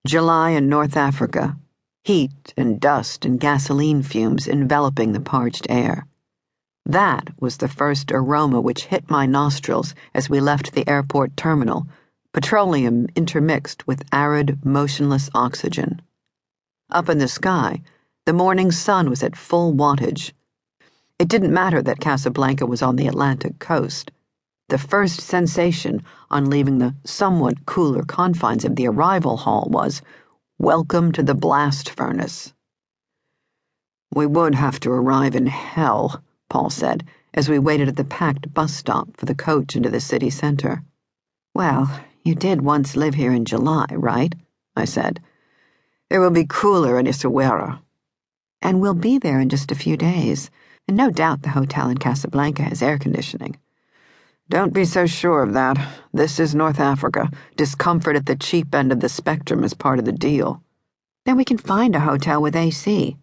July in North Africa. Heat and dust and gasoline fumes enveloping the parched air. That was the first aroma which hit my nostrils as we left the airport terminal, petroleum intermixed with arid, motionless oxygen. Up in the sky, the morning sun was at full wattage. It didn't matter that Casablanca was on the Atlantic coast. The first sensation on leaving the somewhat cooler confines of the arrival hall was, "Welcome to the blast furnace." "We would have to arrive in hell," Paul said, as we waited at the packed bus stop for the coach into the city center. "Well, you did once live here in July, right?" I said. "It will be cooler in Essaouira." "And we'll be there in just a few days, and no doubt the hotel in Casablanca has air conditioning." "Don't be so sure of that. This is North Africa. Discomfort at the cheap end of the spectrum is part of the deal." "Then we can find a hotel with AC.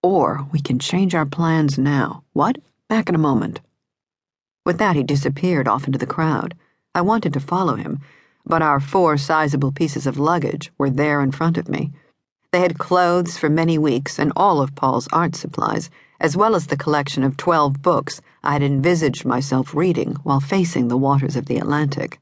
Or we can change our plans now. What? Back in a moment." With that, he disappeared off into the crowd. I wanted to follow him, but our 4 sizable pieces of luggage were there in front of me. They had clothes for many weeks and all of Paul's art supplies, as well as the collection of 12 books I had envisaged myself reading while facing the waters of the Atlantic.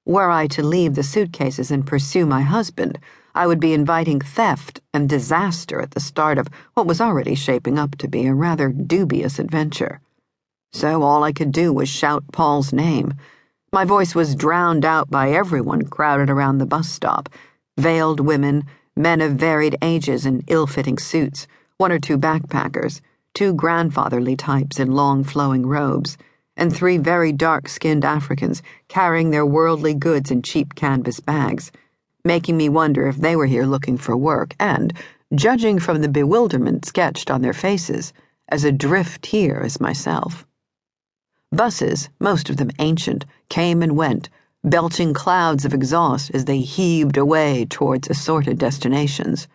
Were I to leave the suitcases and pursue my husband, I would be inviting theft and disaster at the start of what was already shaping up to be a rather dubious adventure. So all I could do was shout Paul's name. My voice was drowned out by everyone crowded around the bus stop: veiled women, men of varied ages in ill-fitting suits, 1 or 2 backpackers, 2 grandfatherly types in long flowing robes, and 3 very dark-skinned Africans carrying their worldly goods in cheap canvas bags, making me wonder if they were here looking for work and, judging from the bewilderment sketched on their faces, as adrift here as myself. Buses, most of them ancient, came and went, belching clouds of exhaust as they heaved away towards assorted destinations.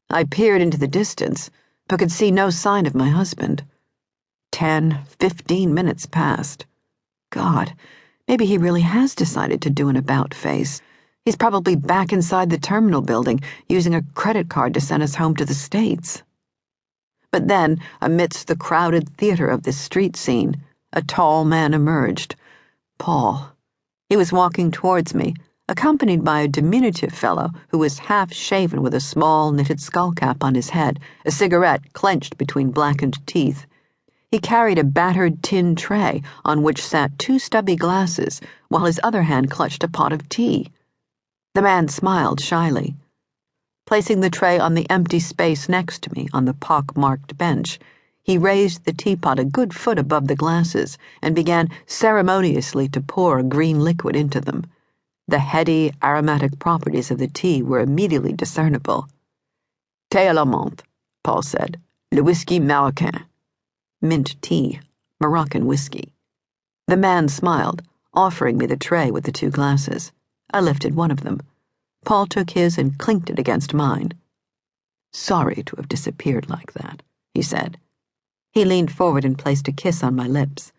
I peered into the distance, but could see no sign of my husband. 10, 15 minutes passed. God, maybe he really has decided to do an about-face. He's probably back inside the terminal building, using a credit card to send us home to the States. But then, amidst the crowded theater of this street scene, a tall man emerged. Paul. He was walking towards me, accompanied by a diminutive fellow who was half-shaven with a small knitted skullcap on his head, a cigarette clenched between blackened teeth. He carried a battered tin tray on which sat 2 stubby glasses, while his other hand clutched a pot of tea. The man smiled shyly. Placing the tray on the empty space next to me on the pock-marked bench, he raised the teapot a good foot above the glasses and began ceremoniously to pour a green liquid into them. The heady, aromatic properties of the tea were immediately discernible. "Thé à la menthe," Paul said. "Le whisky Marocain." Mint tea, Moroccan whiskey. The man smiled, offering me the tray with the 2 glasses. I lifted one of them. Paul took his and clinked it against mine. "Sorry to have disappeared like that," he said. He leaned forward and placed a kiss on my lips.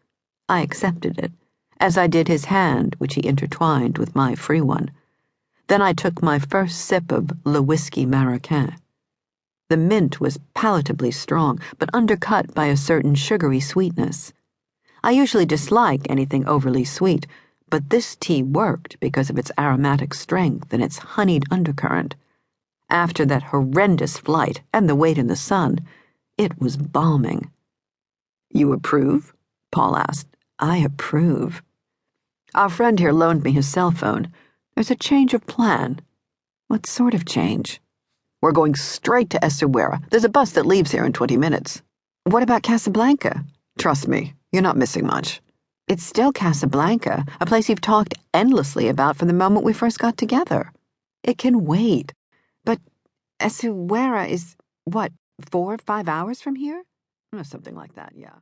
I accepted it, as I did his hand, which he intertwined with my free one. Then I took my first sip of Le Whisky Marocain. The mint was palatably strong, but undercut by a certain sugary sweetness. I usually dislike anything overly sweet, but this tea worked because of its aromatic strength and its honeyed undercurrent. After that horrendous flight and the wait in the sun, it was balming. "You approve?" Paul asked. "I approve." "Our friend here loaned me his cell phone. There's a change of plan." "What sort of change?" "We're going straight to Essaouira. There's a bus that leaves here in 20 minutes. "What about Casablanca?" "Trust me, you're not missing much." "It's still Casablanca, a place you've talked endlessly about from the moment we first got together." "It can wait. But Essaouira is, what, 4 or 5 hours from here?" "Something like that, yeah."